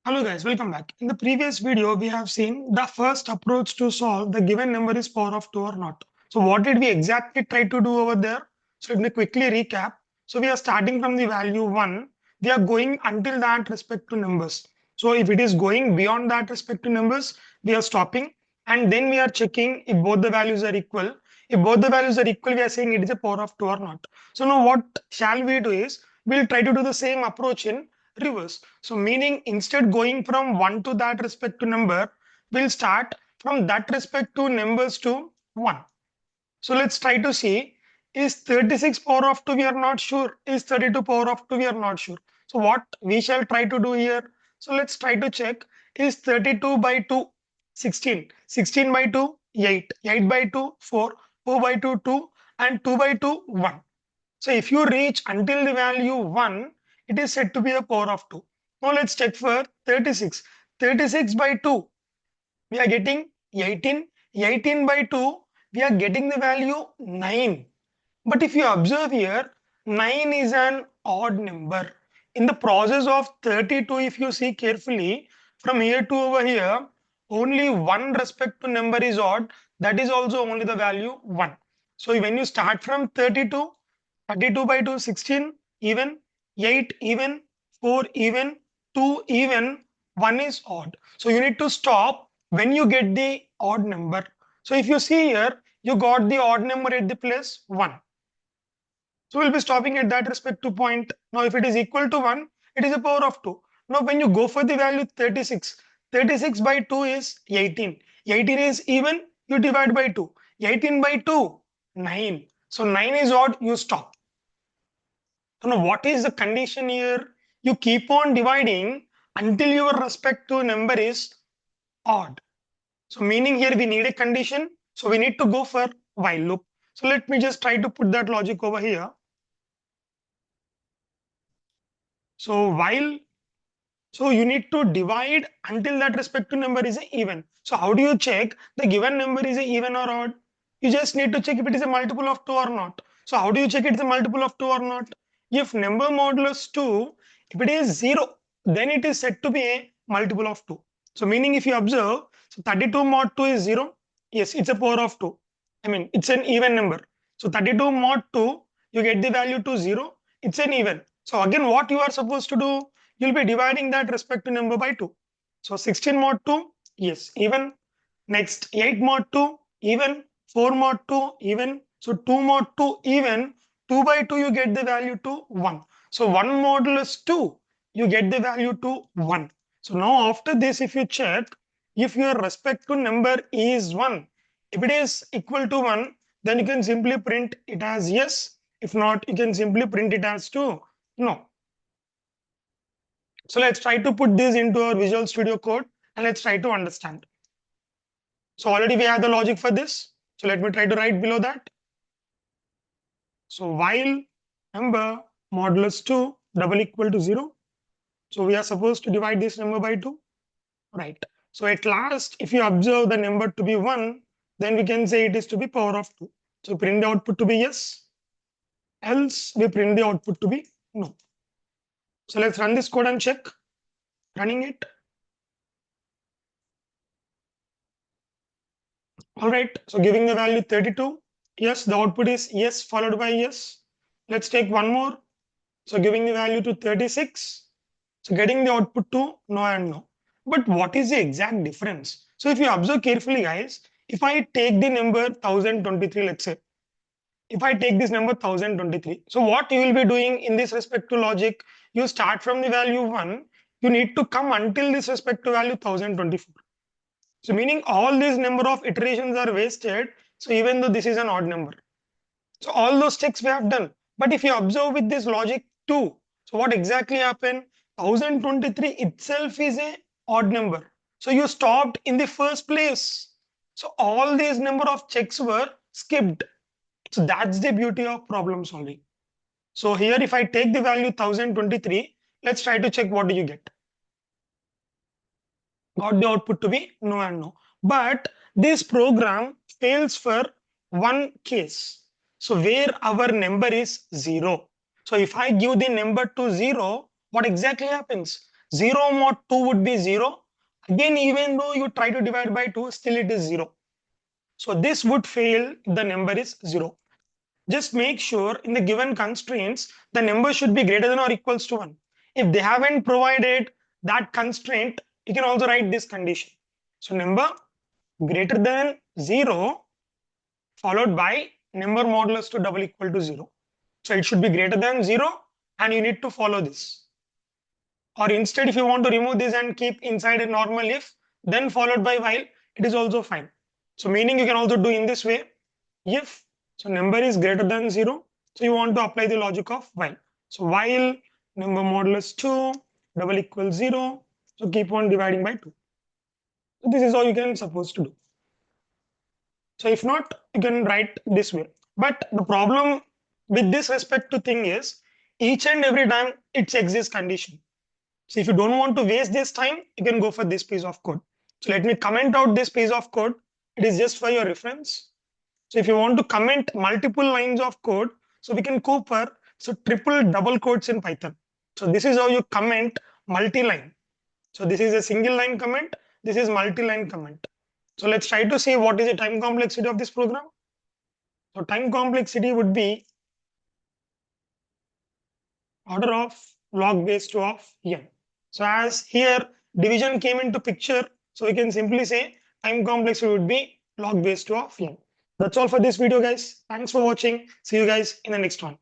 Hello guys, welcome back. In the previous video, we have seen the first approach to solve the given number is power of 2 or not. So what did we exactly try to do over there? So let me quickly recap. So we are starting from the value 1. We are going until that respect to numbers. So if it is going beyond that respect to numbers, we are stopping. And then we are checking if both the values are equal. If both the values are equal, we are saying it is a power of 2 or not. So now what shall we do is, we'll try to do the same approach in reverse. So meaning instead going from 1 to that respect to number, we'll start from that respect to numbers to 1. So let's try to see, is 36 power of 2 we are not sure, is 32 power of 2 we are not sure. So what we shall try to do here, so let's try to check, is 32 by 2 16, 16 by 2 8, 8 by 2 4, 4 by 2 2 and 2 by 2 1. So if you reach until the value 1, it is said to be a power of 2. Now let's check for 36. 36 by 2, we are getting 18. 18 by 2, we are getting the value 9. But if you observe here, 9 is an odd number. In the process of 32, if you see carefully, from here to over here, only one respect to number is odd. That is also only the value 1. So when you start from 32, 32 by 2, 16, even, 8 even, 4 even, 2 even, 1 is odd. So you need to stop when you get the odd number. So if you see here, you got the odd number at the place 1. So we'll be stopping at that respective point. Now if it is equal to 1, it is a power of 2. Now when you go for the value 36, 36 by 2 is 18. 18 is even, you divide by 2. 18 by 2, 9. So 9 is odd, you stop. So now what is the condition here? You keep on dividing until your respective number is odd. So meaning here we need a condition. So we need to go for while loop. So let me just try to put that logic over here. So while, so you need to divide until that respective number is even. So how do you check the given number is a even or odd? You just need to check if it is a multiple of 2 or not. So how do you check it's a multiple of 2 or not? If number modulus 2, if it is 0, then it is said to be a multiple of 2. So meaning if you observe, so 32 mod 2 is 0. Yes, it's a power of 2. I mean, it's an even number. So 32 mod 2, you get the value to 0. It's an even. So again, what you are supposed to do? You'll be dividing that respective number by 2. So 16 mod 2, yes, even. Next 8 mod 2, even. 4 mod 2, even. So 2 mod 2, even. 2 by 2, you get the value to 1. So 1 modulus 2, you get the value to 1. So now after this, if you check, if your respective number is 1, if it is equal to 1, then you can simply print it as yes. If not, you can simply print it as 2. No. So let's try to put this into our Visual Studio Code and let's try to understand. So already we have the logic for this. So let me try to write below that. So while number modulus 2 double equal to 0. So we are supposed to divide this number by 2. Right. So at last, if you observe the number to be 1, then we can say it is to be power of 2. So print the output to be yes. Else we print the output to be no. So let's run this code and check. Running it. All right, so giving the value 32, yes, the output is yes followed by yes. Let's take one more. So giving the value to 36, so getting the output to no and no. But what is the exact difference? So if you observe carefully, guys, if I take the number 1023, let's say, if I take this number 1023, so what you will be doing in this respect to logic, you start from the value 1, you need to come until this respect to value 1024. So meaning all these number of iterations are wasted. So even though this is an odd number. So all those checks we have done. But if you observe with this logic 2, so what exactly happened? 1023 itself is a odd number. So you stopped in the first place. So all these number of checks were skipped. So that's the beauty of problem solving. So here if I take the value 1023, let's try to check what do you get. Got the output to be no and no. But this program fails for one case. So where our number is 0. So if I give the number to 0, what exactly happens? 0 mod 2 would be 0. Again, even though you try to divide by 2, still it is 0. So this would fail if the number is 0. Just make sure in the given constraints, the number should be greater than or equals to 1. If they haven't provided that constraint, you can also write this condition. So number greater than 0 followed by number modulus to double equal to 0. So it should be greater than 0 and you need to follow this. Or instead, if you want to remove this and keep inside a normal if, then followed by while, it is also fine. So meaning you can also do in this way. If so number is greater than 0, so you want to apply the logic of while. So while number modulus 2 double equals 0, so keep on dividing by 2. So this is all you can supposed to do. So if not, you can write this way. But the problem with this respect to thing is each and every time it checks this condition. So if you don't want to waste this time, you can go for this piece of code. So let me comment out this piece of code. It is just for your reference. So if you want to comment multiple lines of code, so we can go for triple double quotes in Python. So this is how you comment multi-line. So this is a single line comment. This is multi-line comment. So let's try to see what is the time complexity of this program. So time complexity would be order of log base 2 of n. So as here division came into picture, so we can simply say time complexity would be log base 2 of n. That's all for this video, guys. Thanks for watching. See you guys in the next one.